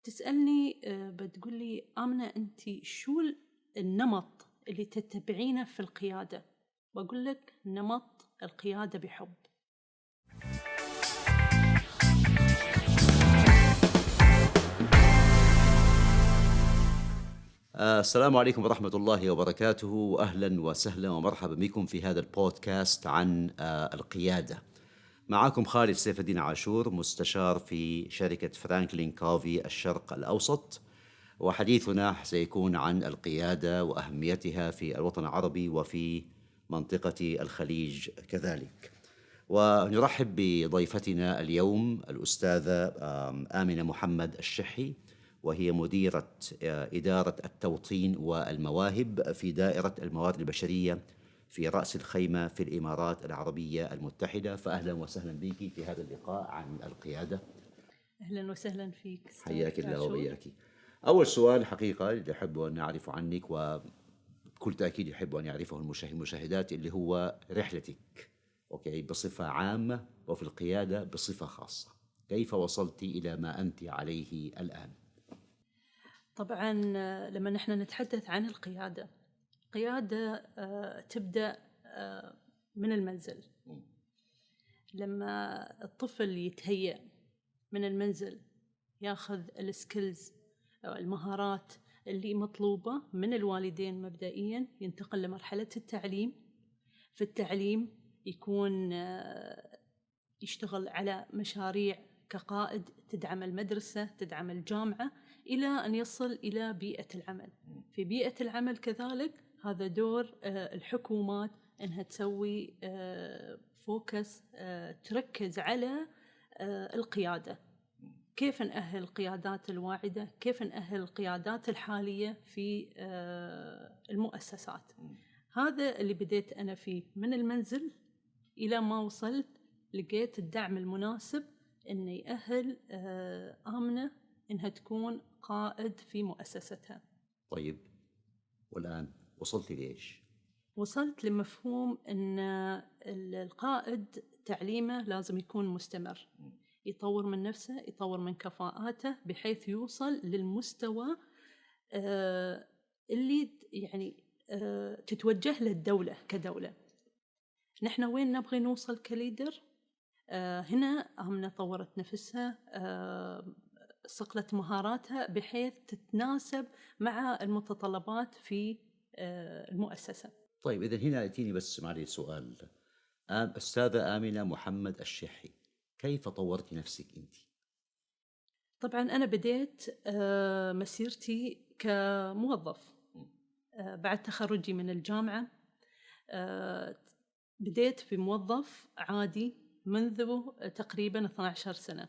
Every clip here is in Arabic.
تسألني بتقول لي آمنة أنت شو النمط اللي تتبعينه في القيادة؟ بقول لك نمط القيادة بحب. السلام عليكم ورحمة الله وبركاته، وأهلا وسهلا ومرحبا بكم في هذا البودكاست عن القيادة. معكم خالد سيف الدين عاشور، مستشار في شركة فرانكلين كوفي الشرق الأوسط، وحديثنا سيكون عن القيادة وأهميتها في الوطن العربي وفي منطقة الخليج كذلك. ونرحب بضيفتنا اليوم الأستاذة آمنة محمد الشحي، وهي مديرة إدارة التوطين والمواهب في دائرة الموارد البشرية في رأس الخيمة في الإمارات العربية المتحدة. فأهلا وسهلا بك في هذا اللقاء عن القيادة. أهلا وسهلا فيك. حياك الله وبياك. أول سؤال حقيقة اللي أحب أن أعرف عنك، وبكل تأكيد يحب أن يعرفه المشاهدات، اللي هو رحلتك بصفة عامة وفي القيادة بصفة خاصة. كيف وصلت إلى ما أنت عليه الآن؟ طبعا لما نحن نتحدث عن القيادة تبدأ من المنزل. لما الطفل يتهيأ من المنزل ياخذ السكيلز أو المهارات اللي مطلوبة من الوالدين مبدئيا، ينتقل لمرحلة التعليم. في التعليم يكون يشتغل على مشاريع كقائد تدعم المدرسة، تدعم الجامعة، إلى أن يصل إلى بيئة العمل. في بيئة العمل كذلك هذا دور الحكومات أنها تسوي فوكس، تركز على القيادة. كيف نأهل القيادات الواعدة، كيف نأهل القيادات الحالية في المؤسسات. هذا اللي بديت أنا فيه من المنزل إلى ما وصلت لقيت الدعم المناسب إنه يأهل آمنة إنها تكون قائد في مؤسستها. طيب، والآن وصلت لإيش؟ وصلت لمفهوم إن القائد تعليمه لازم يكون مستمر، يطور من نفسه، يطور من كفاءاته، بحيث يوصل للمستوى اللي يعني تتوجه له الدولة كدولة. نحن وين نبغي نوصل كليدر؟ هنا آمنة طورت نفسها، صقلت مهاراتها بحيث تتناسب مع المتطلبات في المؤسسة. طيب، إذن هنا يأتيني بس معلي سؤال. أستاذة آمنة محمد الشحي، كيف طورت نفسك أنت؟ طبعا أنا بديت مسيرتي كموظف بعد تخرجي من الجامعة. بديت في موظف عادي منذ تقريبا 12 سنة.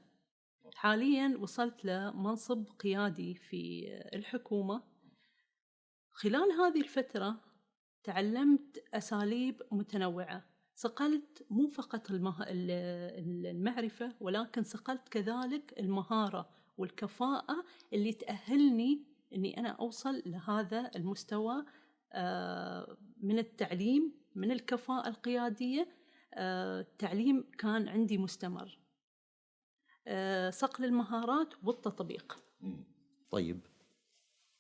حاليا وصلت لمنصب قيادي في الحكومة. خلال هذه الفترة تعلمت أساليب متنوعة، صقلت مو فقط المعرفة، ولكن صقلت كذلك المهارة والكفاءة اللي تأهلني أني أنا أوصل لهذا المستوى من التعليم، من الكفاءة القيادية. التعليم كان عندي مستمر، صقل المهارات والتطبيق. طيب،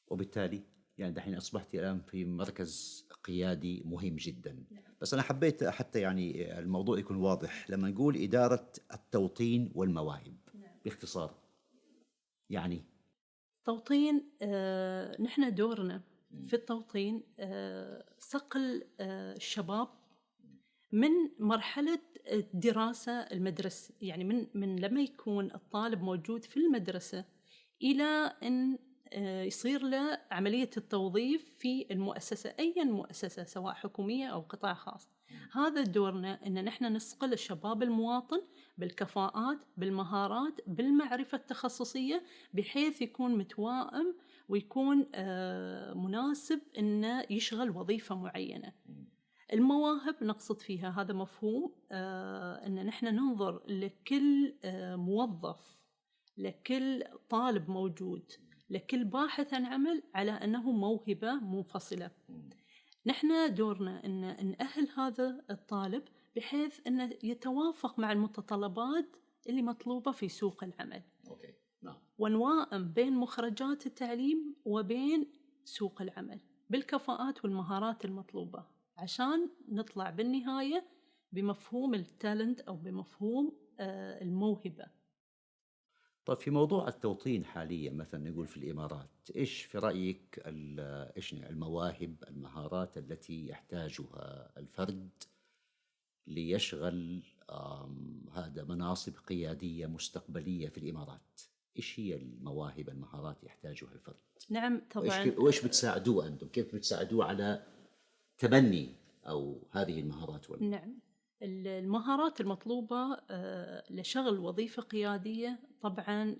وبالتالي يعني دحين أصبحت الآن في مركز قيادي مهم جدا. بس أنا حبيت حتى يعني الموضوع يكون واضح. لما نقول إدارة التوطين والمواهب باختصار، يعني توطين، نحن دورنا في التوطين صقل الشباب من مرحلة الدراسة المدرسة، يعني من لما يكون الطالب موجود في المدرسة إلى أن يصير له عملية التوظيف في المؤسسة، أي مؤسسة سواء حكومية أو قطاع خاص. هذا دورنا، أن نحن نصقل الشباب المواطن بالكفاءات، بالمهارات، بالمعرفة التخصصية، بحيث يكون متوائم ويكون مناسب أنه يشغل وظيفة معينة. المواهب نقصد فيها هذا مفهوم أن نحن ننظر لكل موظف، لكل طالب موجود، لكل باحث عن عمل على أنه موهبة منفصلة. نحن دورنا أن نأهل هذا الطالب بحيث أنه يتوافق مع المتطلبات اللي مطلوبة في سوق العمل. نعم. ونوائم بين مخرجات التعليم وبين سوق العمل بالكفاءات والمهارات المطلوبة عشان نطلع بالنهاية بمفهوم التالنت أو بمفهوم الموهبة. طيب في موضوع التوطين حاليا مثلا نقول في الإمارات، إيش في رأيك إيش المواهب المهارات التي يحتاجها الفرد ليشغل هذا مناصب قيادية مستقبلية في الإمارات؟ إيش هي المواهب المهارات يحتاجها الفرد؟ نعم طبعا. وإيش بتساعدوه أنتم؟ كيف بتساعدوه على تبني أو هذه المهارات نعم، المهارات المطلوبة لشغل وظيفة قيادية طبعا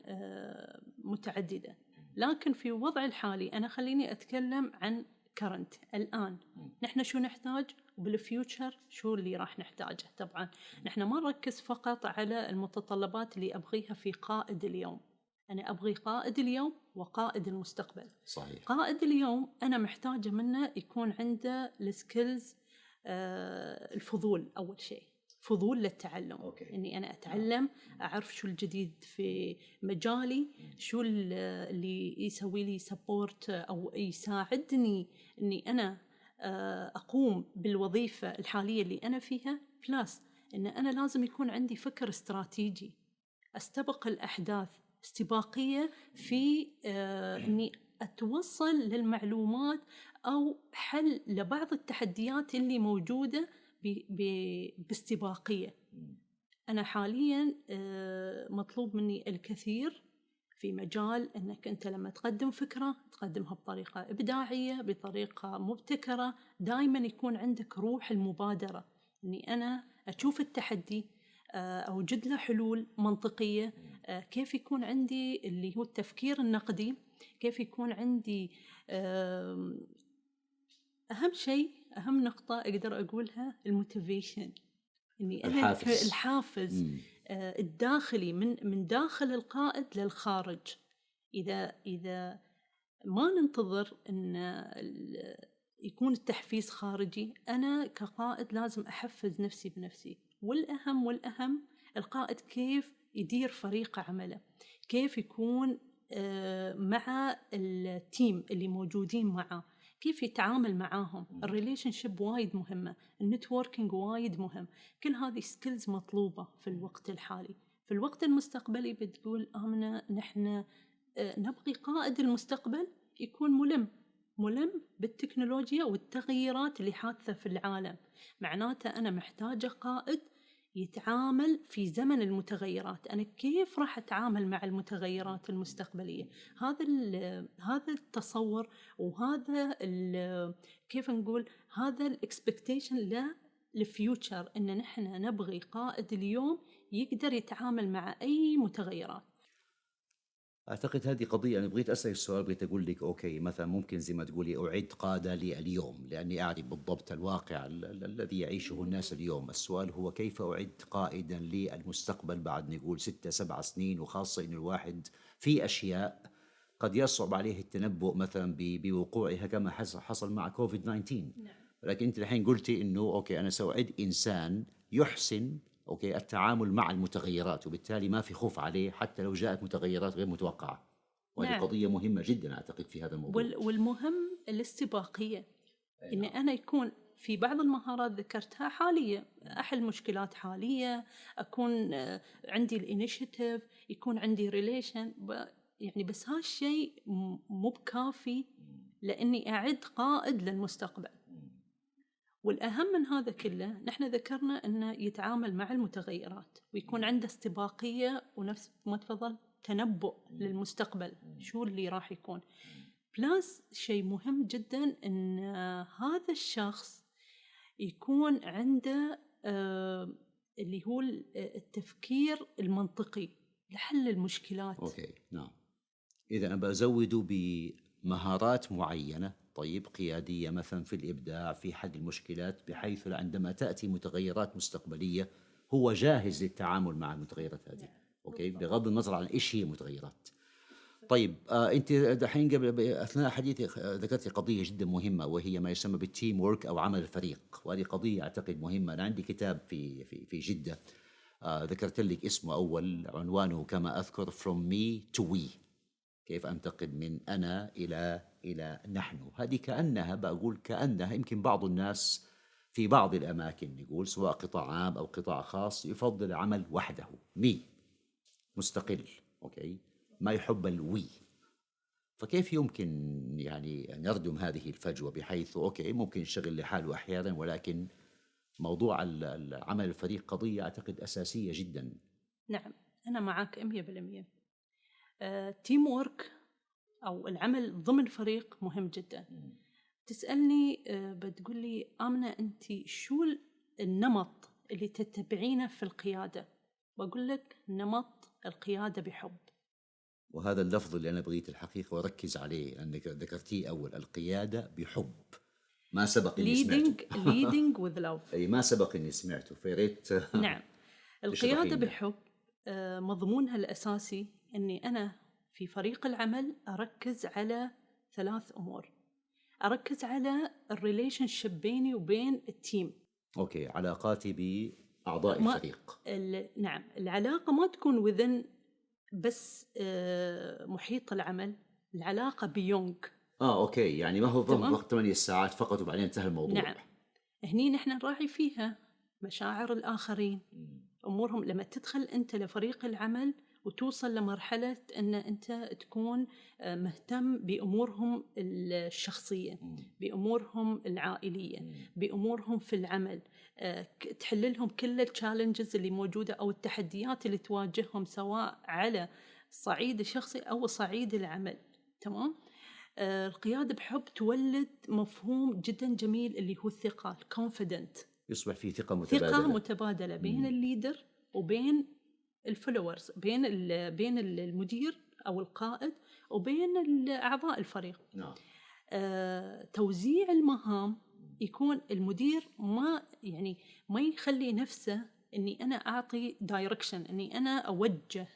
متعددة، لكن في وضع الحالي أنا خليني أتكلم عن كرنت الآن. نحن شو نحتاج وبالفيوتشر شو اللي راح نحتاجه. طبعا نحن ما نركز فقط على المتطلبات اللي أبغيها في قائد اليوم، أنا أبغي قائد اليوم وقائد المستقبل. صحيح. قائد اليوم أنا محتاجة منه يكون عنده السكيلز، الفضول أول شيء، فضول للتعلم. أوكي. إني أنا أتعلم، أعرف شو الجديد في مجالي، شو اللي يسوي لي سبورت أو يساعدني إني أنا أقوم بالوظيفة الحالية اللي أنا فيها. بلس إن أنا لازم يكون عندي فكر استراتيجي، أستبق الأحداث، استباقية في إني أتوصل للمعلومات أو حل لبعض التحديات اللي موجودة باستباقية. أنا حالياً مطلوب مني الكثير في مجال أنك أنت لما تقدم فكرة تقدمها بطريقة إبداعية، بطريقة مبتكرة، دائماً يكون عندك روح المبادرة، أني أنا أشوف التحدي أوجد له حلول منطقية. كيف يكون عندي اللي هو التفكير النقدي، كيف يكون عندي أهم شيء، أهم نقطة أقدر أقولها الموتيفيشن، إني الحافز الداخلي من داخل القائد للخارج. إذا ما ننتظر أن يكون التحفيز خارجي، أنا كقائد لازم أحفز نفسي بنفسي. والأهم القائد كيف يدير فريق عمله، كيف يكون مع التيم اللي موجودين معه، كيف يتعامل معاهم. الريليشن شيب وايد مهمة، النتوركينج وايد مهم. كل هذه سكيلز مطلوبة في الوقت الحالي. في الوقت المستقبلي بتقول آمنة نحن نبغي قائد المستقبل يكون ملم بالتكنولوجيا والتغييرات اللي حادثة في العالم. معناته أنا محتاجة قائد يتعامل في زمن المتغيرات. أنا كيف راح أتعامل مع المتغيرات المستقبلية؟ هذا التصور وهذا كيف نقول هذا الإكسبكتيشن للفيوتشر، إن نحن نبغي قائد اليوم يقدر يتعامل مع أي متغيرات. أعتقد هذه قضية. أنا بغيت أسأل السؤال، بغيت أقول لك أوكي مثلا ممكن زي ما تقولي أعد قادة لي اليوم لأني أعرف بالضبط الواقع الذي يعيشه الناس اليوم. السؤال هو كيف أعد قائدا للمستقبل بعد نقول 6-7 سنين، وخاصة إنه الواحد في أشياء قد يصعب عليه التنبؤ مثلا بوقوعها كما حصل مع كوفيد 19. لكن أنت الحين قلتي إنه أوكي أنا سأعد إنسان يحسن أوكي التعامل مع المتغيرات، وبالتالي ما في خوف عليه حتى لو جاءت متغيرات غير متوقعة. وهذه قضية مهمة جدا أعتقد في هذا الموضوع. والمهم الاستباقية، إن أنا يكون في بعض المهارات ذكرتها حالية، أحل مشكلات حالية، أكون عندي الانيشيتيف، يكون عندي ريليشن يعني. بس هالشيء مو بكافي لأني أعد قائد للمستقبل. والأهم من هذا كله نحن ذكرنا أنه يتعامل مع المتغيرات ويكون عنده استباقية ونفس ما تفضل تنبؤ للمستقبل شو اللي راح يكون. بلس شيء مهم جدا أن هذا الشخص يكون عنده اللي هو التفكير المنطقي لحل المشكلات. أوكي نعم. إذا أنا بزوده بمهارات معينة طيب قيادية مثلا في الإبداع في حل المشكلات، بحيث عندما تأتي متغيرات مستقبلية هو جاهز للتعامل مع المتغيرات هذه. أوكي بغض النظر عن إيش هي المتغيرات. طيب أنت دحين قبل أثناء حديثك ذكرت قضية جدا مهمة وهي ما يسمى بالتيم وورك أو عمل الفريق، وهذه قضية أعتقد مهمة. أنا عندي كتاب في جدة ذكرت لك اسمه أول عنوانه كما أذكر From Me to We. كيف أنتقل من أنا إلى نحن. هذه كأنها، بقول كأنها، يمكن بعض الناس في بعض الأماكن نقول سواء قطاع عام أو قطاع خاص يفضل العمل وحده، مستقل، أوكي، ما يحب الوي. فكيف يمكن يعني نردم هذه الفجوة بحيث أوكي ممكن يشتغل لحاله أحيانا، ولكن موضوع العمل الفريق قضية أعتقد أساسية جدا. نعم، أنا معك 100%. تيم وورك أو العمل ضمن فريق مهم جدا. تسألني بتقول لي آمنة أنت شو النمط اللي تتبعينه في القيادة؟ بقول لك نمط القيادة بحب. وهذا اللفظ اللي أنا بغيت الحقيقة وأركز عليه أنك ذكرتيه أول، القيادة بحب. ما سبق إني سمعته. leading with love. أي ما سبق إني سمعته، فيريت. نعم، القيادة بحب مضمونها الأساسي أني أنا في فريق العمل أركز على 3 أمور. أركز على الريليشن شيب بيني وبين التيم. أوكي، علاقاتي بأعضاء الفريق. نعم، العلاقة ما تكون within بس محيط العمل، العلاقة بيونغ. أوكي، يعني ما هو ضغط 8 ساعات فقط وبعدين انتهى الموضوع. نعم، هني نحن نراعي فيها مشاعر الآخرين، أمورهم. لما تدخل أنت لفريق العمل وتوصل لمرحلة أن أنت تكون مهتم بأمورهم الشخصية، بأمورهم العائلية، بأمورهم في العمل، تحللهم كل التشالنجز اللي موجودة أو التحديات اللي تواجههم سواء على الصعيد الشخصي أو صعيد العمل. تمام؟ القيادة بحب تولد مفهوم جدا جميل اللي هو الثقة، الكونفيدنت. يصبح في ثقة متبادلة بين الليدر وبين الفولورز، بين المدير أو القائد وبين أعضاء الفريق. نعم. توزيع المهام، يكون المدير ما يخلي نفسه إني أنا أعطي دايركشن، إني أنا أوجه،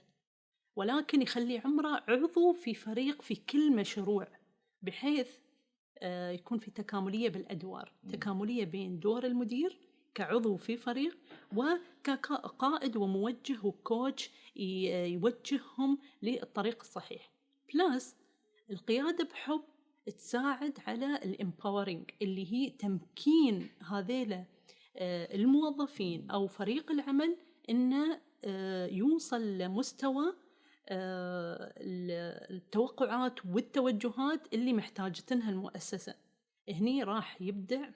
ولكن يخلي عمره عضو في فريق في كل مشروع، بحيث يكون في تكاملية بالأدوار، تكاملية بين دور المدير كعضو في فريق وكقائد وموجه وكوتش يوجههم للطريق الصحيح. بلس القيادة بحب تساعد على الامباورينج، اللي هي تمكين هذيلا الموظفين أو فريق العمل إنه يوصل لمستوى التوقعات والتوجهات اللي محتاجتنها المؤسسة. هني راح يبدع،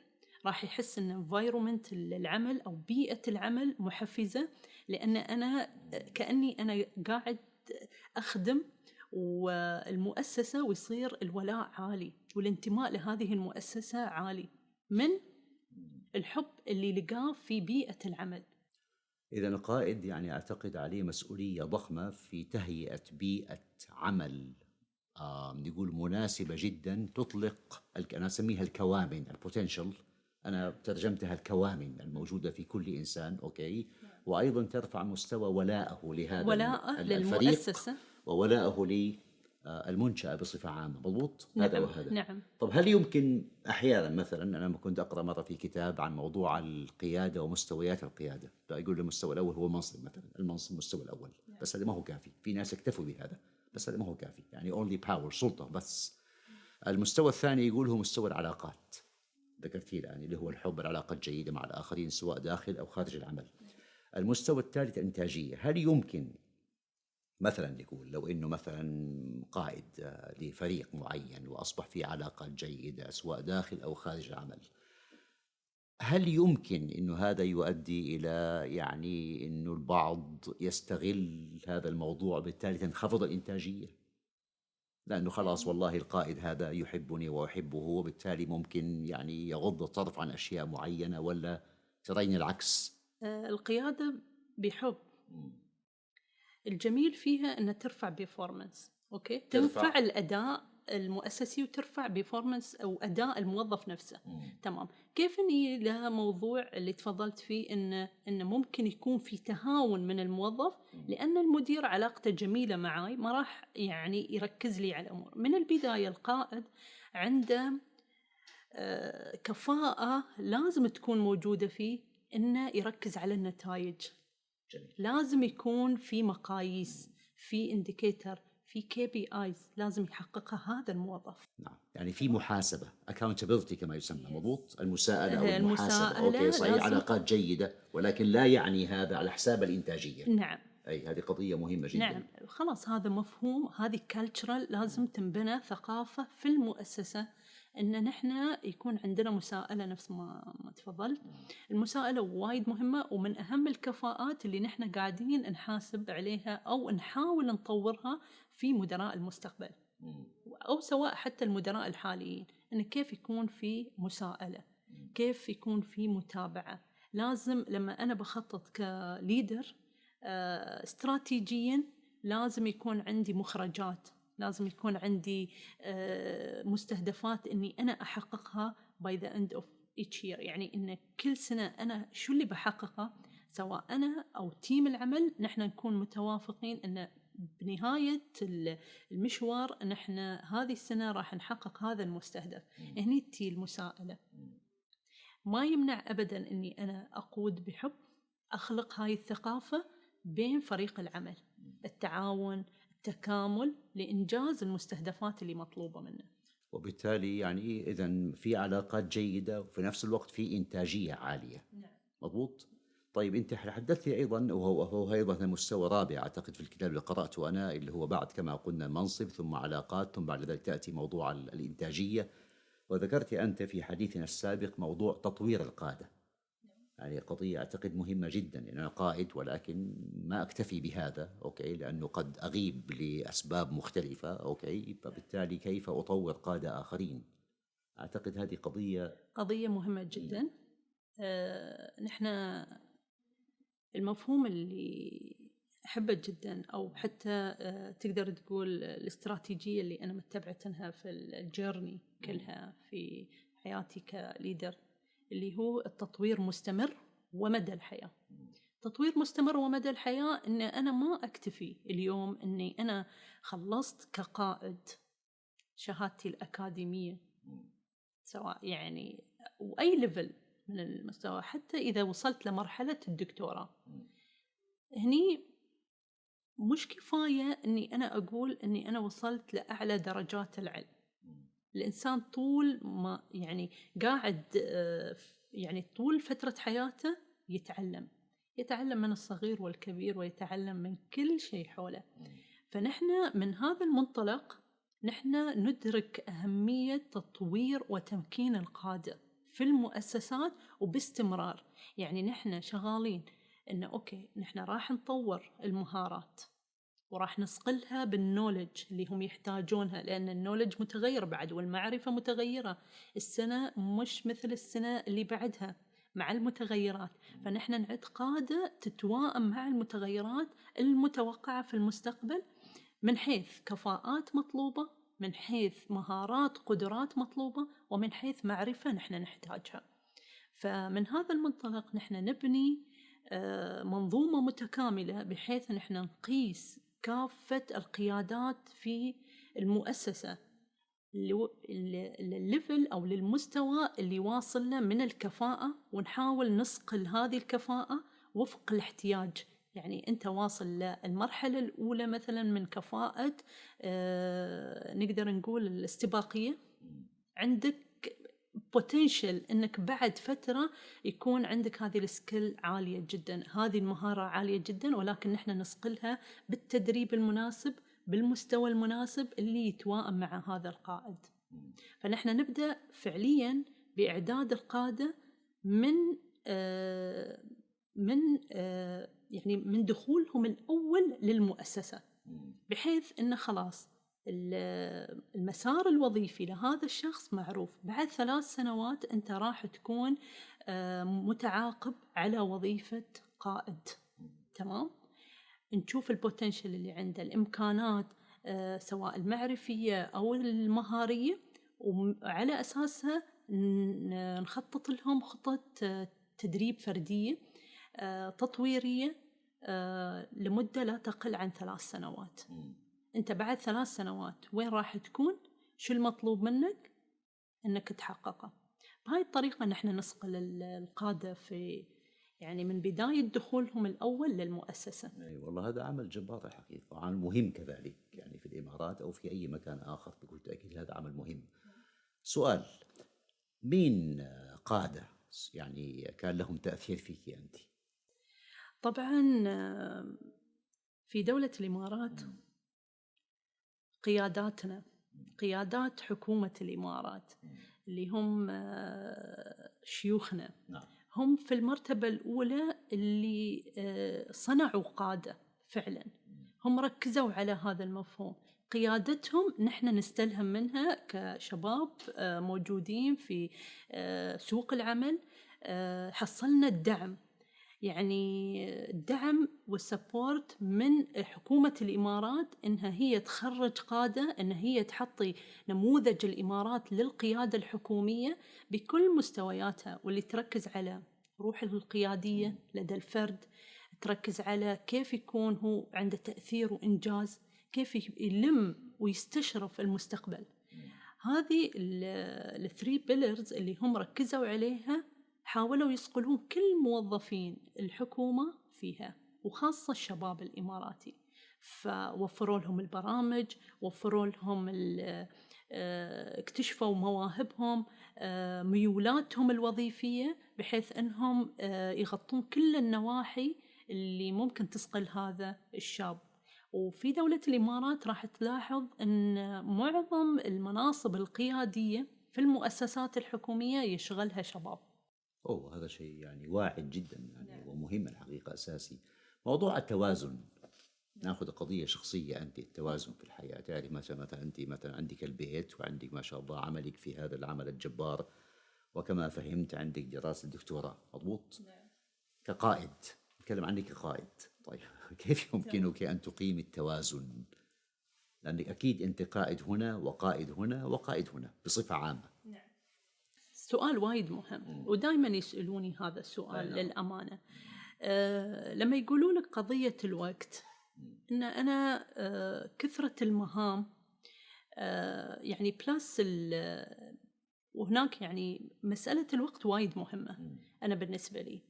راح يحس ان environment العمل أو بيئة العمل محفزة، لأن أنا كأني أنا قاعد أخدم والمؤسسة، ويصير الولاء عالي والانتماء لهذه المؤسسة عالي من الحب اللي لقاه في بيئة العمل. إذا القائد يعني أعتقد عليه مسؤولية ضخمة في تهيئة بيئة عمل نقول مناسبة جدا، تطلق أنا أسميها الكوامن، البوتنشل، أنا ترجمتها الكوامن الموجودة في كل إنسان. أوكي. وأيضا ترفع مستوى ولائه لهذا الفريق للمؤسسة وولائه للمنشأة بصفة عامة. مضبوط؟ نعم. هذا وهذا. نعم. طب هل يمكن أحيانا مثلا، أنا كنت أقرأ مرة في كتاب عن موضوع القيادة ومستويات القيادة، فيقول المستوى الأول هو المنصب مثلا، المنصب المستوى الأول، بس هذا ما هو كافي. في ناس يكتفوا بهذا، بس هذا ما هو كافي، يعني only power، سلطة بس. المستوى الثاني يقول هو مستوى العلاقات، ذكرتيه الآن، اللي هو الحب، العلاقة الجيدة مع الآخرين سواء داخل أو خارج العمل. المستوى الثالث الإنتاجية. هل يمكن مثلا نقول لو إنه مثلا قائد لفريق معين وأصبح في علاقات جيدة سواء داخل أو خارج العمل، هل يمكن إنه هذا يؤدي إلى يعني إنه البعض يستغل هذا الموضوع بالتالي تنخفض الإنتاجية؟ لأنه خلاص والله القائد هذا يحبني وأحبه، وبالتالي ممكن يعني يغض الطرف عن أشياء معينة، ولا ترين العكس؟ القيادة بحب الجميل فيها أنها ترفع بيرفورمانس. أوكي، ترفع الأداء المؤسسي وترفع بيرفورمانس أو أداء الموظف نفسه. تمام. كيف إني لها موضوع اللي تفضلت فيه إن ممكن يكون في تهاون من الموظف، لأن المدير علاقته جميلة معاي، ما راح يعني يركز لي على الأمور من البداية. القائد عنده كفاءة لازم تكون موجودة فيه، إنه يركز على النتائج. لازم يكون في مقاييس، في انديكيتر، في KPIs لازم يحققها هذا الموظف. نعم، يعني في محاسبة accountability كما يسمى، مضبوط، المساءلة أو المحاسبة. المساءلة أوكي، صحيح، لازم. علاقات جيدة، ولكن لا يعني هذا على حساب الإنتاجية. نعم. أي هذه قضية مهمة جدا. نعم، خلاص هذا مفهوم، هذه cultural لازم تنبنى ثقافة في المؤسسة، إن نحن يكون عندنا مساءلة نفس ما تفضلت. المساءلة وايد مهمة، ومن أهم الكفاءات اللي نحن قاعدين نحاسب عليها أو نحاول نطورها في مدراء المستقبل، أو سواء حتى المدراء الحاليين، إن كيف يكون في مساءلة، كيف يكون في متابعة. لازم لما أنا بخطط كليدر استراتيجيا لازم يكون عندي مخرجات، لازم يكون عندي مستهدفات إني أنا أحققها by the end of each year. يعني إن كل سنة أنا شو اللي بحققه، سواء أنا أو تيم العمل، نحن نكون متوافقين إن بنهاية المشوار نحن هذه السنة راح نحقق هذا المستهدف. هني تي المساءلة. ما يمنع أبدا إني أنا أقود بحب، أخلق هاي الثقافة بين فريق العمل، التعاون، التكامل لإنجاز المستهدفات اللي مطلوبة منه. وبالتالي يعني إذن في علاقات جيدة وفي نفس الوقت في إنتاجية عالية. نعم. مضبوط. طيب أنت حدثت لي أيضا، وهو أيضا مستوى رابع أعتقد في الكتاب اللي قرأته أنا، اللي هو بعد كما قلنا المنصب ثم علاقات ثم بعد ذلك تأتي موضوع الإنتاجية. وذكرت أنت في حديثنا السابق موضوع تطوير القادة. يعني قضية أعتقد مهمة جدا، يعني أنا قائد ولكن ما أكتفي بهذا، أوكي، لأنه قد أغيب لأسباب مختلفة، أوكي، فبالتالي كيف أطور قادة آخرين؟ أعتقد هذه قضية مهمة جدا. نحن المفهوم اللي أحبه جدا، أو حتى تقدر تقول الاستراتيجية اللي أنا متبعتها في الجيرني كلها في حياتي كليدر، اللي هو التطوير مستمر ومدى الحياة. تطوير مستمر ومدى الحياة إن أنا ما أكتفي اليوم إني أنا خلصت كقائد شهادتي الأكاديمية، سواء يعني وأي ليفل من المستوى، حتى إذا وصلت لمرحلة الدكتوراه، هني مش كفاية إني أنا أقول إني أنا وصلت لأعلى درجات العلم. الإنسان طول ما يعني قاعد يعني طول فترة حياته يتعلم من الصغير والكبير، ويتعلم من كل شيء حوله. فنحن من هذا المنطلق نحن ندرك أهمية تطوير وتمكين القادة في المؤسسات وباستمرار. يعني نحن شغالين إنه أوكي نحن راح نطور المهارات وراح نصقلها بالنولج اللي هم يحتاجونها، لأن النولج متغير بعد والمعرفة متغيرة، السنة مش مثل السنة اللي بعدها مع المتغيرات. فنحن نعد قادة تتواءم مع المتغيرات المتوقعة في المستقبل، من حيث كفاءات مطلوبة، من حيث مهارات قدرات مطلوبة، ومن حيث معرفة نحن نحتاجها. فمن هذا المنطلق نحن نبني منظومة متكاملة، بحيث نحن نقيس كافة القيادات في المؤسسة للليفل أو للمستوى اللي واصلنا من الكفاءة، ونحاول نصقل هذه الكفاءة وفق الاحتياج. يعني أنت واصل للمرحلة الأولى مثلا من كفاءة نقدر نقول الاستباقية، عندك potential إنك بعد فترة يكون عندك هذه السكيل عالية جدا، هذه المهارة عالية جدا، ولكن نحن نصقلها بالتدريب المناسب بالمستوى المناسب اللي يتواءم مع هذا القائد. فنحن نبدأ فعليا بإعداد القادة يعني من دخولهم الأول للمؤسسة، بحيث إنه خلاص المسار الوظيفي لهذا الشخص معروف. بعد 3 سنوات أنت راح تكون متعاقب على وظيفة قائد، تمام؟ نشوف البوتنشل اللي عنده، الإمكانات سواء المعرفية أو المهارية، وعلى أساسها نخطط لهم خطط تدريب فردية تطويرية لمدة لا تقل عن 3 سنوات. أنت بعد 3 سنوات وين راح تكون؟ شو المطلوب منك أنك تحققه؟ بهاي الطريقة نحن نصقل القادة في يعني من بداية دخولهم الأول للمؤسسة. أي والله هذا عمل جبار الحقيقة، وعمل مهم كذلك، يعني في الإمارات أو في أي مكان آخر بكل تأكيد هذا عمل مهم. سؤال: مين قادة يعني كان لهم تأثير فيك أنت؟ طبعا في دولة الإمارات قياداتنا، قيادات حكومة الإمارات اللي هم شيوخنا، نعم. هم في المرتبة الأولى اللي صنعوا قادة فعلا. هم ركزوا على هذا المفهوم. قيادتهم نحن نستلهم منها كشباب موجودين في سوق العمل. حصلنا الدعم، يعني الدعم والسبورت من حكومة الإمارات إنها هي تخرج قادة، إنها هي تحطي نموذج الإمارات للقيادة الحكومية بكل مستوياتها، واللي تركز على روح القيادية لدى الفرد، تركز على كيف يكون هو عنده تأثير وإنجاز، كيف يلم ويستشرف المستقبل. هذه الثري بيلرز اللي هم ركزوا عليها، حاولوا يصقلون كل موظفين الحكومة فيها، وخاصة الشباب الإماراتي. فوفروا لهم البرامج، وفروا لهم اكتشفوا مواهبهم، ميولاتهم الوظيفية، بحيث أنهم يغطون كل النواحي اللي ممكن تصقل هذا الشاب. وفي دولة الإمارات راح تلاحظ أن معظم المناصب القيادية في المؤسسات الحكومية يشغلها شباب. هذا شيء يعني واعد جدا يعني ومهم الحقيقة، أساسي. موضوع التوازن، ناخذ قضية شخصية. أنت التوازن في الحياة، تعرف مثلا أنت مثلا عندك البيت وعندك ما شاء الله عملك في هذا العمل الجبار، وكما فهمت عندك دراسة الدكتوراه، مضبوط؟ كقائد، نتكلم عنك كقائد. طيب كيف يمكنك أن تقيم التوازن؟ لأنك أكيد أنت قائد هنا وقائد هنا وقائد هنا بصفة عامة. سؤال وايد مهم، ودائما يسألوني هذا السؤال للأمانة. لما يقولوا لك قضية الوقت، إن أنا كثرة المهام يعني بلس وهناك يعني مسألة الوقت وايد مهمة. أنا بالنسبة لي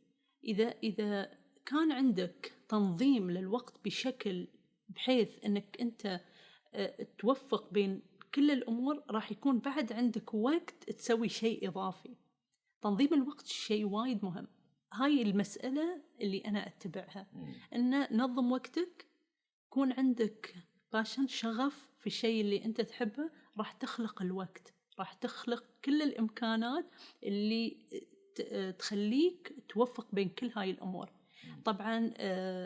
إذا كان عندك تنظيم للوقت بشكل بحيث أنك أنت توفق بين كل الأمور، راح يكون بعد عندك وقت تسوي شيء إضافي. تنظيم الوقت شيء وايد مهم. هاي المسألة اللي أنا أتبعها، أن نظم وقتك، يكون عندك باشن، شغف في الشيء اللي أنت تحبه، راح تخلق الوقت، راح تخلق كل الإمكانات اللي تخليك توفق بين كل هاي الأمور. طبعا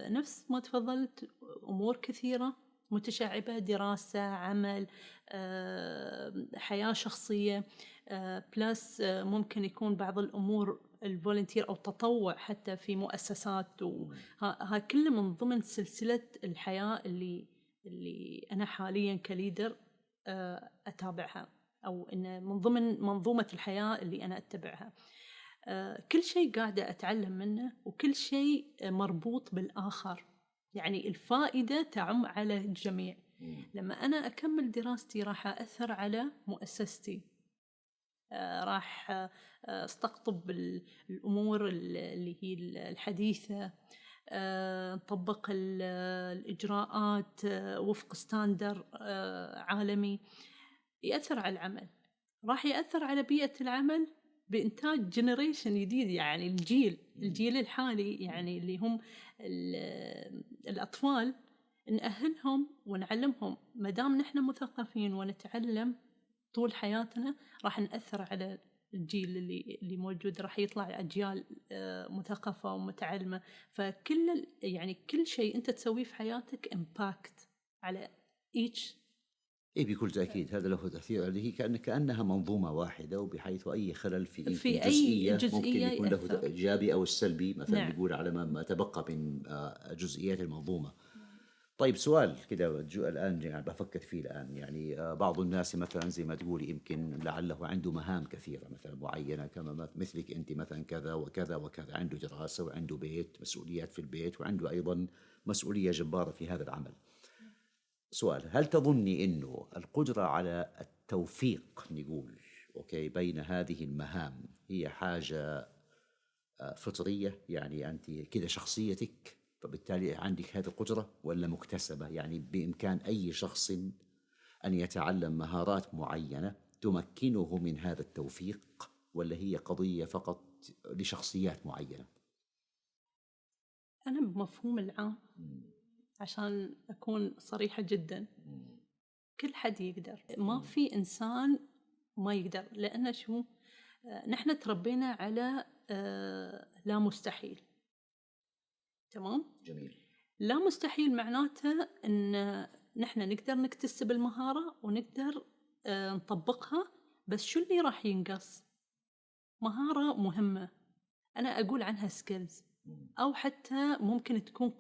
نفس ما تفضلت، أمور كثيرة متشعبة، دراسة، عمل، حياة شخصية، بلس ممكن يكون بعض الأمور الفولنتير أو تطوع حتى في مؤسسات، وها كله من ضمن سلسلة الحياة اللي أنا حاليا كليدر أتابعها، أو إن من ضمن منظومة الحياة اللي أنا أتبعها. كل شيء قاعدة أتعلم منه، وكل شيء مربوط بالآخر، يعني الفائدة تعم على الجميع. لما أنا أكمل دراستي راح أثر على مؤسستي، راح استقطب الأمور اللي هي الحديثة، نطبق الإجراءات وفق ستاندر عالمي، يأثر على العمل، راح يأثر على بيئة العمل بإنتاج جنريشن جديد، يعني الجيل الحالي، يعني اللي هم الأطفال، نأهلهم ونعلمهم. مدام نحن مثقفين ونتعلم طول حياتنا، راح نأثر على الجيل اللي موجود، راح يطلع أجيال مثقفة ومتعلمة. فكل يعني كل شيء أنت تسويه في حياتك impact على each. بكل تأكيد هذا له تأثير، اللي هي كأنها منظومة واحدة، وبحيث أي خلل في أي جزئية ممكن يكون له يأثر. إيجابي أو السلبي، مثلا نعم. نقول على ما تبقى من جزئيات المنظومة. طيب سؤال كده الآن يعني بفكر فيه الآن، يعني بعض الناس مثلا زي ما تقولي يمكن لعله عنده مهام كثيرة مثلا معينة، كما مثلك أنت مثلا كذا وكذا وكذا، عنده دراسة وعنده بيت، مسؤوليات في البيت، وعنده أيضا مسؤولية جبارة في هذا العمل. سؤال: هل تظني أنه القدرة على التوفيق نقول بين هذه المهام هي حاجة فطرية، يعني أنت كده شخصيتك فبالتالي عندك هذه القدرة، ولا مكتسبة يعني بإمكان أي شخص أن يتعلم مهارات معينة تمكنه من هذا التوفيق، ولا هي قضية فقط لشخصيات معينة؟ أنا بمفهوم العام عشان أكون صريحة جدا، كل حد يقدر، ما في إنسان ما يقدر، لأن شو نحن تربينا على لا مستحيل. تمام؟ جميل. لا مستحيل معناته أن نحن نقدر نكتسب المهارة ونقدر نطبقها، بس شو اللي راح ينقص؟ مهارة مهمة أنا أقول عنها سكيلز، أو حتى ممكن تكون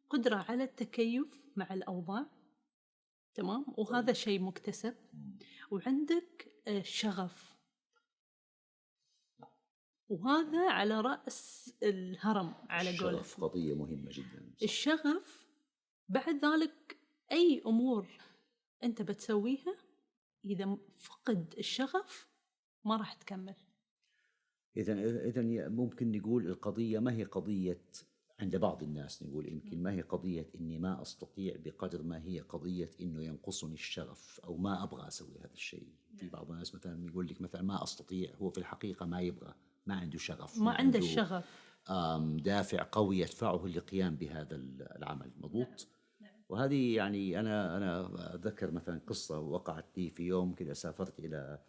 قدرة على التكيف مع الأوضاع. تمام؟ وهذا شيء مكتسب. وعندك شغف، وهذا على رأس الهرم على قولة. الشغف قضية مهمة جدا. الشغف بعد ذلك أي أمور أنت بتسويها إذا فقد الشغف ما راح تكمل. إذن ممكن نقول القضية ما هي قضية عند بعض الناس، نقول يمكن ما هي قضية إني ما أستطيع بقدر ما هي قضية إنه ينقصني الشغف أو ما أبغى أسوي هذا الشيء. في بعض الناس مثلا يقول لك مثلا ما أستطيع، هو في الحقيقة ما يبغى، ما عنده شغف، ما عنده الشغف، دافع قوي يدفعه للقيام بهذا العمل. مضبوط. وهذه يعني أنا أتذكر مثلا قصة وقعت لي في يوم كده، سافرت إلى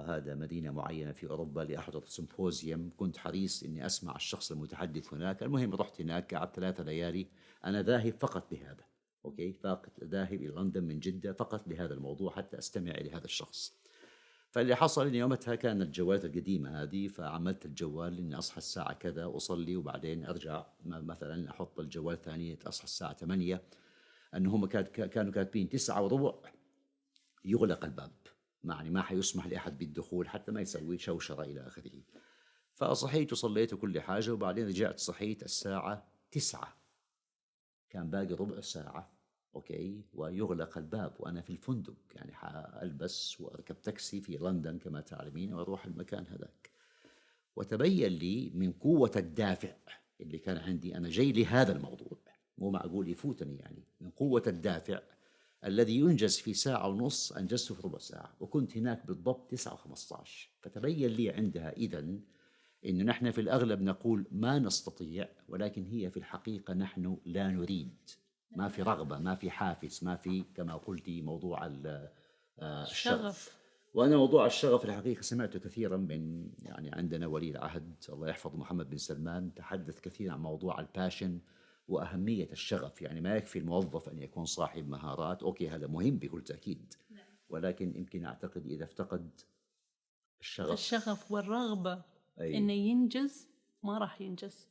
هذا مدينة معينة في أوروبا لأحضر سيمبوزيوم، كنت حريص إني أسمع الشخص المتحدث هناك. المهم رحت هناك، قعدت 3 ليالي، أنا ذاهب فقط لهذا. أوكي، فقط ذاهب إلى لندن من جدة فقط لهذا الموضوع حتى أستمع إلى هذا الشخص. فاللي حصل إني يومتها كانت الجوالات القديمة هذه، فعملت الجوال إني أصحى الساعة كذا أصلي وبعدين أرجع مثلا أحط الجوال ثاني أصحى الساعة 8. أنه هم كانوا كاتبين 9:15 يغلق الباب، يعني ما حيسمح لأحد بالدخول حتى ما يسوي شوشرة إلى آخره. فصحيت وصليت وكل حاجة، وبعدين رجعت صحيت الساعة 9، كان باقي ربع ساعة. أوكي، ويغلق الباب وأنا في الفندق، يعني حألبس وأركب تاكسي في لندن كما تعلمين وأروح المكان هذاك. وتبين لي من قوة الدافع اللي كان عندي، أنا جاي لهذا الموضوع، مو معقول يفوتني، يعني من قوة الدافع الذي ينجز في 1.5 ساعة أنجزته في ربع ساعة، وكنت هناك بالضبط 9:15. فتبين لي عندها إذن إنه نحن في الأغلب نقول ما نستطيع، ولكن هي في الحقيقة نحن لا نريد، ما في رغبة، ما في حافز، ما في كما قلتي موضوع الشغف. وأنا موضوع الشغف الحقيقة سمعته كثيرا من، يعني عندنا ولي العهد الله يحفظه محمد بن سلمان تحدث كثيرا عن موضوع الباشن وأهمية الشغف. يعني ما يكفي الموظف أن يكون صاحب مهارات، أوكي هذا مهم بكل تأكيد، ولكن يمكن أعتقد إذا افتقد الشغف والرغبة إنه ينجز ما راح ينجز.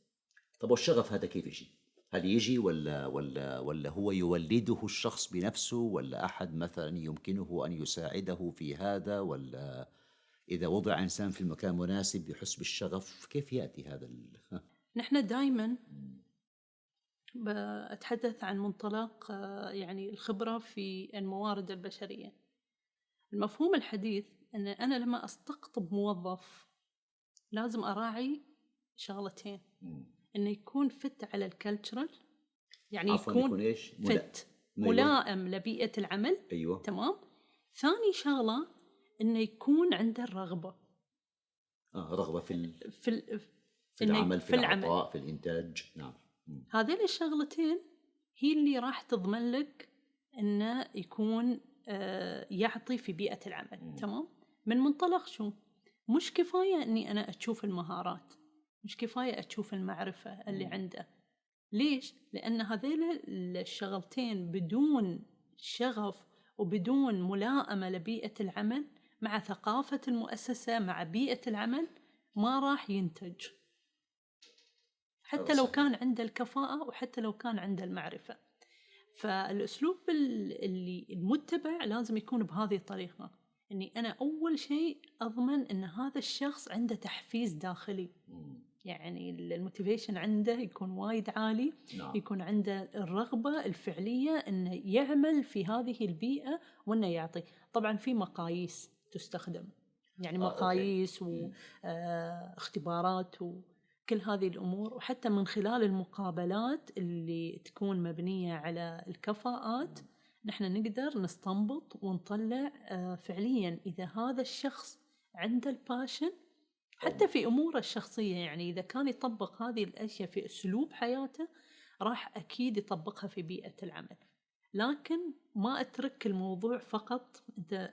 طب والشغف هذا كيف يجي؟ هل يجي ولا هو يولده الشخص بنفسه، ولا أحد مثلا يمكنه أن يساعده في هذا، ولا إذا وضع إنسان في المكان مناسب يحس بالشغف كيف يأتي هذا نحن دائما بأتحدث عن منطلق يعني الخبرة في الموارد البشرية. المفهوم الحديث أن أنا لما أستقطب موظف لازم أراعي شغلتين، إنه يكون فت على الكالتشرال، يعني يكون إيش؟ فت ملائم لبيئة العمل. أيوة. تمام. ثاني شغلة إنه يكون عنده الرغبة، رغبة في العمل، في العطاء، في الإنتاج. نعم. هذين الشغلتين هي اللي راح تضمن لك إنه يكون يعطي في بيئة العمل. تمام. من منطلق شو؟ مش كفاية إني أنا أشوف المهارات، مش كفاية أشوف المعرفة اللي عنده. ليش؟ لأن هذين الشغلتين بدون شغف وبدون ملائمة لبيئة العمل مع ثقافة المؤسسة مع بيئة العمل ما راح ينتج، حتى لو كان عنده الكفاءة وحتى لو كان عنده المعرفة. فالأسلوب اللي المتبع لازم يكون بهذه الطريقة، إني أنا أول شيء أضمن إن هذا الشخص عنده تحفيز داخلي، يعني الموتيفيشن عنده يكون وايد عالي. نعم. يكون عنده الرغبة الفعلية إنه يعمل في هذه البيئة وإنه يعطي. طبعا في مقاييس تستخدم، يعني مقاييس واختبارات وكل هذه الأمور، وحتى من خلال المقابلات اللي تكون مبنية على الكفاءات نحن نقدر نستنبط ونطلع فعليا إذا هذا الشخص عنده الباشن حتى في أموره الشخصية. يعني إذا كان يطبق هذه الأشياء في أسلوب حياته راح أكيد يطبقها في بيئة العمل. لكن ما أترك الموضوع فقط أنت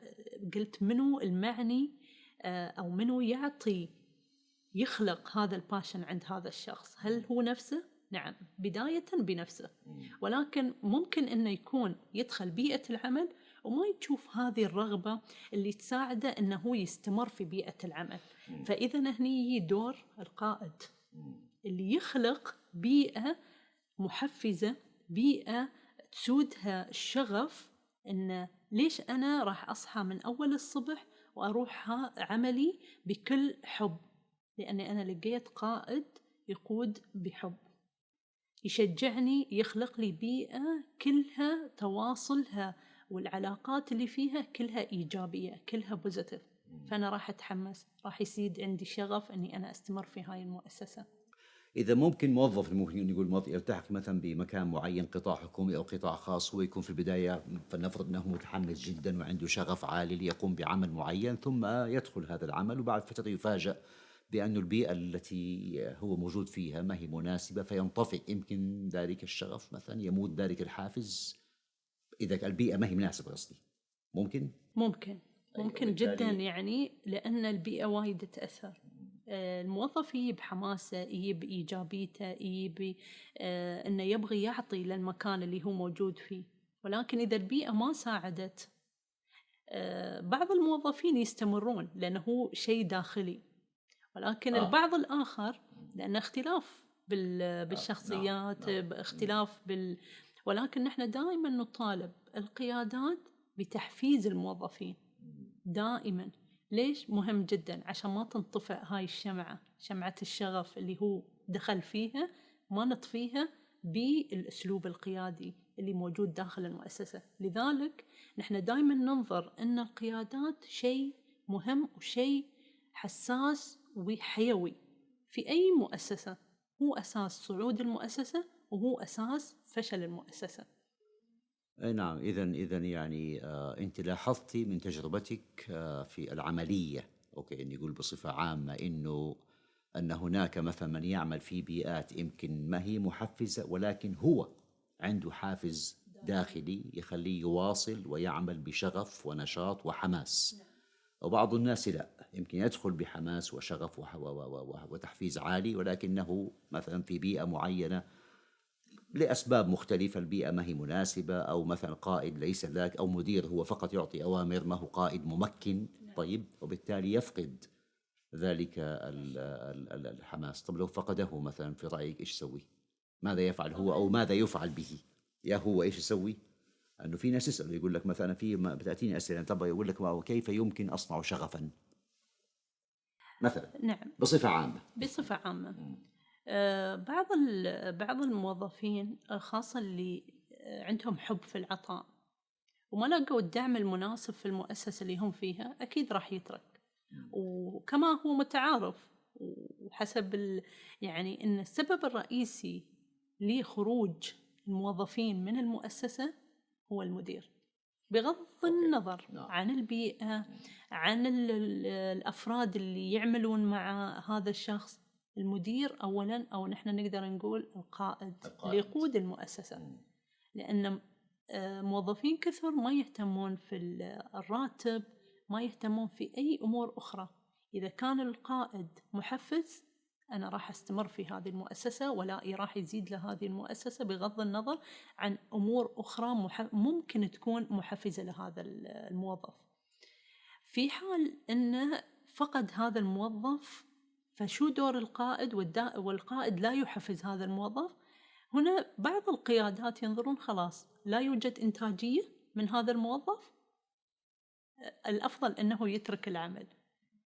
قلت منو المعني أو منو يخلق هذا الباشن عند هذا الشخص. هل هو نفسه؟ نعم، بداية بنفسه، ولكن ممكن أنه يكون يدخل بيئة العمل وما يشوف هذه الرغبة اللي تساعده أنه هو يستمر في بيئة العمل. فإذا هني دور القائد اللي يخلق بيئة محفزة، بيئة تسودها الشغف، إن ليش أنا راح أصحى من أول الصبح وأروح عملي بكل حب، لأني أنا لقيت قائد يقود بحب، يشجعني، يخلق لي بيئة كلها تواصلها والعلاقات اللي فيها كلها إيجابية، كلها بوزيتيف. فأنا راح أتحمس، راح يزيد عندي شغف أني أنا أستمر في هاي المؤسسة. إذا ممكن موظف، ممكن نقول موظف يلتحق مثلا بمكان معين، قطاع حكومي أو قطاع خاص، هو يكون في البداية فلنفرض أنه متحمس جدا وعنده شغف عالي ليقوم بعمل معين، ثم يدخل هذا العمل وبعد فترة يفاجأ بأن البيئة التي هو موجود فيها ما هي مناسبة، فينطفئ يمكن ذلك الشغف مثلا، يموت ذلك الحافز إذا البيئة ما هي مناسبة. قصدي ممكن جدا، يعني لأن البيئة وايد تأثر. الموظف يجيب حماسة، يجيب إيجابيته، يجيب أنه يبغي يعطي للمكان اللي هو موجود فيه. ولكن إذا البيئة ما ساعدت، بعض الموظفين يستمرون لأنه هو شيء داخلي، ولكن البعض الآخر لأنه اختلاف بالشخصيات، اختلاف ولكن نحن دائما نطالب القيادات بتحفيز الموظفين دائما. ليش؟ مهم جدا عشان ما تنطفئ هاي شمعة الشغف اللي هو دخل فيها، ما نطفيها بالأسلوب القيادي اللي موجود داخل المؤسسة. لذلك نحن دائما ننظر أن القيادات شيء مهم وشيء حساس وحيوي في أي مؤسسة، هو أساس صعود المؤسسة وهو أساس فشل المؤسسة. نعم. إذن يعني أنت لاحظتي من تجربتك في العملية، أوكي، إني أقول بصفة عامة أن هناك مثلا من يعمل في بيئات يمكن ما هي محفزة، ولكن هو عنده حافز داخلي يخليه يواصل ويعمل بشغف ونشاط وحماس. وبعض الناس لا، يمكن يدخل بحماس وشغف وتحفيز عالي، ولكنه مثلا في بيئة معينة لأسباب مختلفة البيئة ما هي مناسبة، أو مثلا قائد ليس ذاك، أو مدير هو فقط يعطي أوامر، ما هو قائد ممكن. طيب، وبالتالي يفقد ذلك الحماس. طب لو فقده مثلا، في رأيك إيش يسوي؟ ماذا يفعل هو أو ماذا يفعل به؟ يا هو إيش يسوي؟ أنه في ناس يسأل يقول لك مثلا، بتأتيني أسئلة طب يقول لك كيف يمكن أصنع شغفا مثلا؟ نعم، بصفة عامة. بعض الموظفين خاصة اللي عندهم حب في العطاء وما لقوا الدعم المناسب في المؤسسة اللي هم فيها، أكيد راح يترك. وكما هو متعارف وحسب يعني إن السبب الرئيسي لخروج الموظفين من المؤسسة هو المدير، بغض النظر عن البيئة، عن الأفراد اللي يعملون مع هذا الشخص. المدير أولاً، أو نحن نقدر نقول القائد اللي يقود المؤسسة. لأن موظفين كثر ما يهتمون في الراتب، ما يهتمون في أي أمور أخرى. إذا كان القائد محفز، أنا راح أستمر في هذه المؤسسة، ولائي راح يزيد لهذه المؤسسة بغض النظر عن أمور أخرى ممكن تكون محفزة لهذا الموظف. في حال أنه فقد هذا الموظف، فشو دور القائد؟ والقائد لا يحفز هذا الموظف. هنا بعض القيادات ينظرون خلاص لا يوجد إنتاجية من هذا الموظف، الأفضل أنه يترك العمل،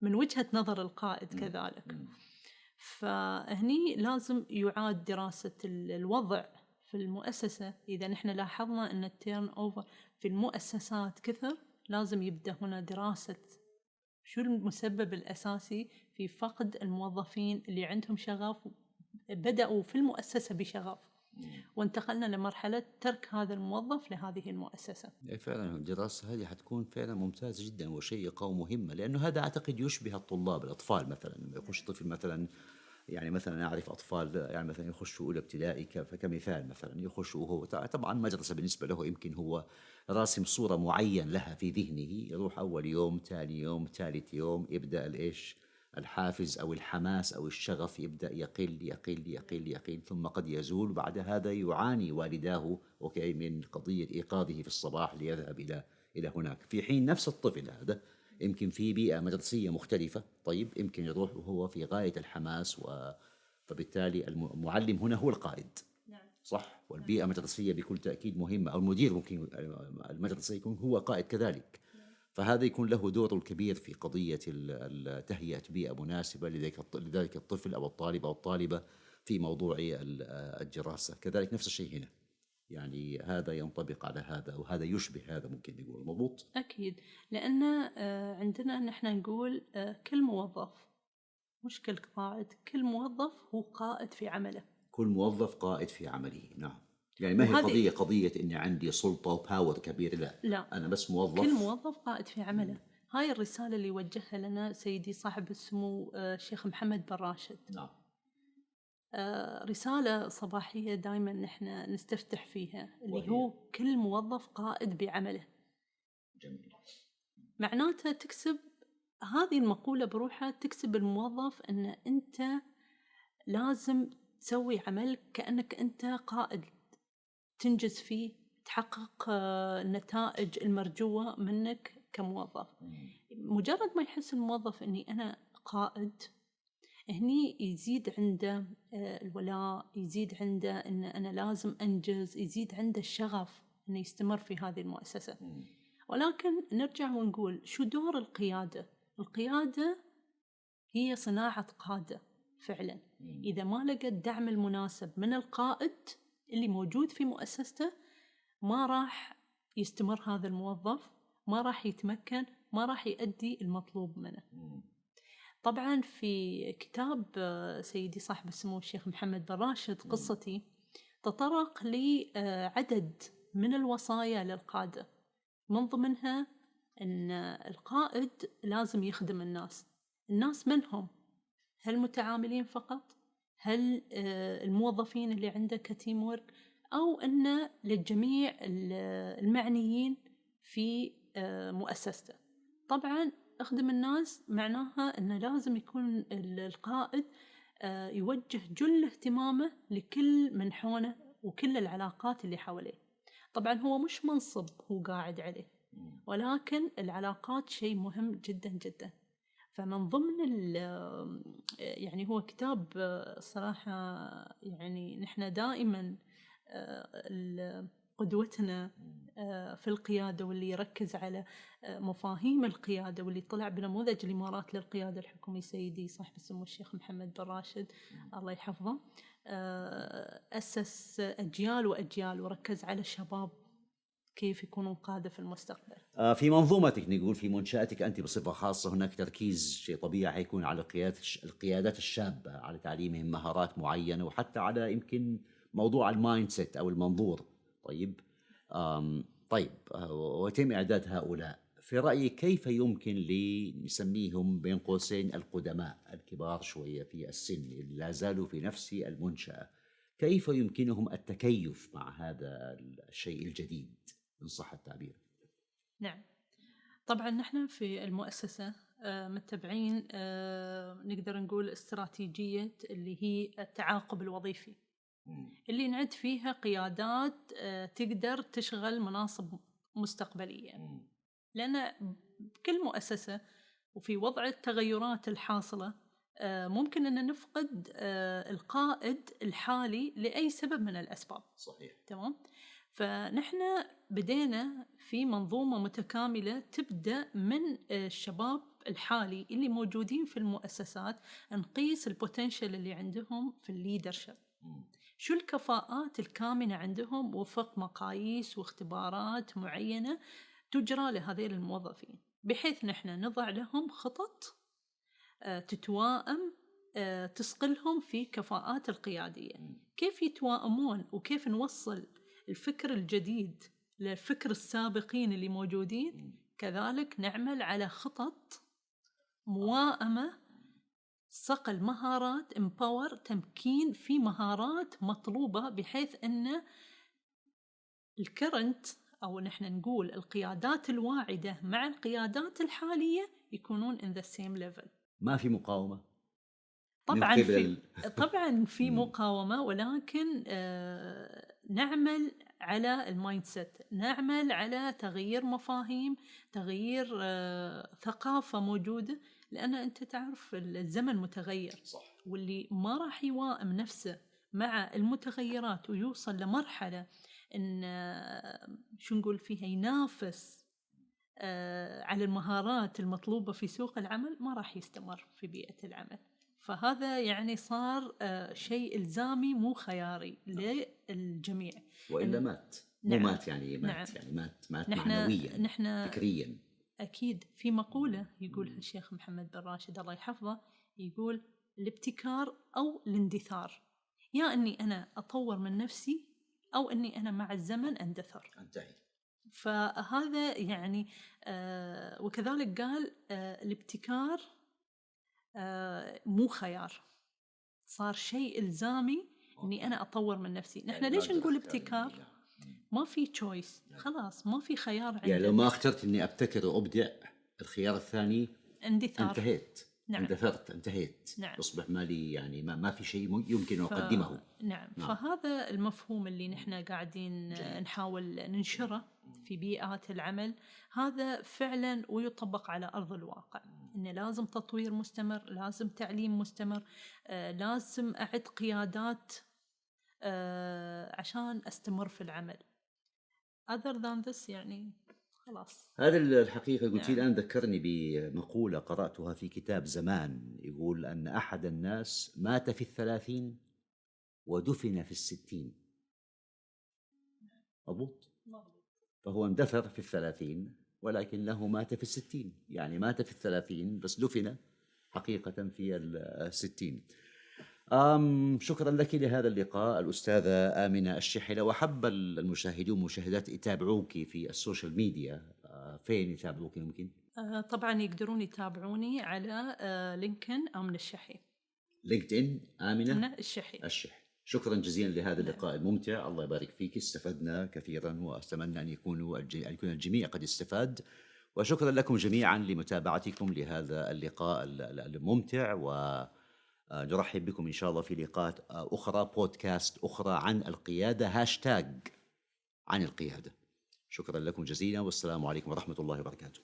من وجهة نظر القائد كذلك. فهني لازم يعاد دراسة الوضع في المؤسسة. إذا نحن لاحظنا أن التيرن أوفر في المؤسسات كثر، لازم يبدأ هنا دراسة شو المسبب الأساسي في فقد الموظفين اللي عندهم شغف، بدأوا في المؤسسة بشغف وانتقلنا لمرحلة ترك هذا الموظف لهذه المؤسسة. فعلا الدراسة هذه حتكون فعلا ممتازة جدا وشيقة ومهمة، لأنه هذا أعتقد يشبه الطلاب الأطفال. مثلا لما يخش طفل مثلا، يعني مثلا أعرف أطفال يعني مثلا يخشوا أولى ابتدائي كمثال، مثلا يخشوا وهو طبعا مدرسة بالنسبة له يمكن هو راسم صورة معين لها في ذهنه، يروح أول يوم، ثاني يوم، ثالث يوم، يبدأ الإيش الحافز أو الحماس أو الشغف يبدأ يقل يقل يقل يقل، ثم قد يزول. وبعد هذا يعاني والداه من قضية إيقاظه في الصباح ليذهب إلى هناك، في حين نفس الطفل هذا يمكن في بيئة مدرسية مختلفة، طيب يمكن يروح وهو في غاية الحماس فبالتالي المعلم هنا هو القائد. نعم. صح، والبيئة المدرسية بكل تأكيد مهمة، أو المدير ممكن المدرسة يكون هو قائد كذلك. فهذا يكون له دور الكبير في قضية تهيئة بيئة مناسبة لذلك الطفل أو الطالب أو الطالبة في موضوع الدراسة. كذلك نفس الشيء هنا، يعني هذا ينطبق على هذا وهذا يشبه هذا، ممكن نقول مضبوط. أكيد، لأن عندنا نحن نقول كل موظف مش كل قائد، كل موظف هو قائد في عمله. كل موظف قائد في عمله، نعم. يعني ما هي قضية إني عندي سلطة وباور كبير، لا، أنا بس موظف. كل موظف قائد في عمله. هاي الرسالة اللي وجهها لنا سيدي صاحب السمو الشيخ محمد بن راشد. نعم. رسالة صباحية دائما نحن نستفتح فيها، اللي وهي هو كل موظف قائد بعمله. جميل. معناتها تكسب هذه المقولة بروحها، تكسب الموظف أن أنت لازم تسوي عمل كأنك أنت قائد، تنجز فيه، تحقق النتائج المرجوة منك كموظف. مجرد ما يحس الموظف أني أنا قائد، هني يزيد عنده الولاء، يزيد عنده أن أنا لازم أنجز، يزيد عنده الشغف أنه يستمر في هذه المؤسسة. ولكن نرجع ونقول شو دور القيادة؟ القيادة هي صناعة قادة فعلا. إذا ما لقى الدعم المناسب من القائد اللي موجود في مؤسسته، ما راح يستمر هذا الموظف، ما راح يتمكن، ما راح يؤدي المطلوب منه. طبعا في كتاب سيدي صاحب السمو الشيخ محمد بن راشد قصتي، تطرق لعدد من الوصايا للقادة، من ضمنها أن القائد لازم يخدم الناس منهم؟ هل متعاملين فقط؟ هل الموظفين اللي عنده كتيم ورك؟ أو أن للجميع المعنيين في مؤسسته؟ طبعا أخدم الناس معناها أنه لازم يكون القائد يوجه جل اهتمامه لكل من حوله وكل العلاقات اللي حواليه. طبعا هو مش منصب هو قاعد عليه، ولكن العلاقات شيء مهم جدا جدا. فمن ضمن يعني هو كتاب صراحة، يعني نحن دائما قدوتنا في القيادة، واللي يركز على مفاهيم القيادة، واللي طلع بنموذج الإمارات للقيادة الحكومي سيدي صاحب السمو الشيخ محمد بن راشد الله يحفظه. أسس أجيال وأجيال وركز على الشباب كيف يكونون قادة في المستقبل. في منظومتك، نقول في منشأتك أنت بصفة خاصة، هناك تركيز شيء طبيعي حيكون على القيادات الشابة، على تعليمهم مهارات معينة، وحتى على يمكن موضوع المايند سيت أو المنظور. طيب ويتم إعداد هؤلاء. في رأيك كيف يمكن نسميهم بين قوسين القدماء الكبار شوية في السن اللي لا زالوا في نفس المنشأة، كيف يمكنهم التكيف مع هذا الشيء الجديد إن صح التعبير؟ نعم، طبعا نحن في المؤسسة متبعين نقدر نقول استراتيجية اللي هي التعاقب الوظيفي، اللي نعد فيها قيادات تقدر تشغل مناصب مستقبلية. لأن بكل مؤسسة وفي وضع التغيرات الحاصلة ممكن أن نفقد القائد الحالي لأي سبب من الأسباب. صحيح. تمام. فنحن بدينا في منظومة متكاملة تبدأ من الشباب الحالي اللي موجودين في المؤسسات، نقيس البوتنشل اللي عندهم في الليدرشيب، شو الكفاءات الكامنة عندهم وفق مقاييس واختبارات معينة تجرى لهذين الموظفين. بحيث نحن نضع لهم خطط تتوائم تسقلهم في كفاءات القيادية. كيف يتوائمون وكيف نوصل الفكر الجديد للفكر السابقين اللي موجودين، كذلك نعمل على خطط موائمة، صقل مهارات، امباور، تمكين في مهارات مطلوبة، بحيث أن الكرنت أو نحن نقول القيادات الواعدة مع القيادات الحالية يكونون in the same level. ما في مقاومة؟ طبعا في مقاومة، ولكن نعمل على المايند سيت، نعمل على تغيير مفاهيم، تغيير ثقافة موجودة، لأن أنت تعرف الزمن متغير. صح. واللي ما راح يوائم نفسه مع المتغيرات ويوصل لمرحلة إن شو نقول فيها ينافس على المهارات المطلوبة في سوق العمل، ما راح يستمر في بيئة العمل. فهذا يعني صار شيء إلزامي مو خياري للجميع. وإلا مات. نعم. مو مات يعني مات. نعم. يعني مات معنويا، فكريا. أكيد في مقولة يقولها الشيخ محمد بن راشد الله يحفظه، يقول الابتكار أو الاندثار، يا أني أنا أطور من نفسي أو أني أنا مع الزمن أندثر. انتهي. فهذا يعني وكذلك قال الابتكار مو خيار، صار شيء إلزامي أني أنا أطور من نفسي. نحن ليش نقول ابتكار؟ ما في تشويس، خلاص ما في خيار عندنا. يعني لو ما اخترت أني أبتكر وأبدع، الخيار الثاني اندثار. انتهيت. نعم. اندثرت، انتهيت. نعم. أصبح مالي يعني ما في شيء يمكن أن أقدمه. نعم. فهذا المفهوم اللي نحن قاعدين نحاول ننشره في بيئات العمل، هذا فعلا ويطبق على أرض الواقع، إنه لازم تطوير مستمر، لازم تعليم مستمر، لازم أعد قيادات عشان أستمر في العمل. other than this يعني خلاص. هذا الحقيقة قلت الآن ذكرني بمقولة قرأتها في كتاب زمان، يقول أن أحد الناس مات في 30 ودفن في 60. مضبوط. فهو اندثر في 30 ولكنه مات في 60، يعني مات في 30 بس دفن حقيقة في 60. شكرا لك لهذا اللقاء الأستاذة آمنة الشحلة. وحب المشاهدون والمشاهدات يتابعوك في السوشيال ميديا، فين يتابعوك ممكن؟ طبعا يقدرون يتابعوني على لينكدين آمنة الشحي. لينكدين آمنة الشحي. شكرا جزيلا لهذا اللقاء الممتع، الله يبارك فيك، استفدنا كثيرا وأتمنى أن يكون الجميع قد استفاد. وشكرا لكم جميعا لمتابعتكم لهذا اللقاء الممتع، ونرحب بكم إن شاء الله في لقاءات أخرى، بودكاست أخرى عن القيادة، هاشتاج عن القيادة. شكرا لكم جزيلا، والسلام عليكم ورحمة الله وبركاته.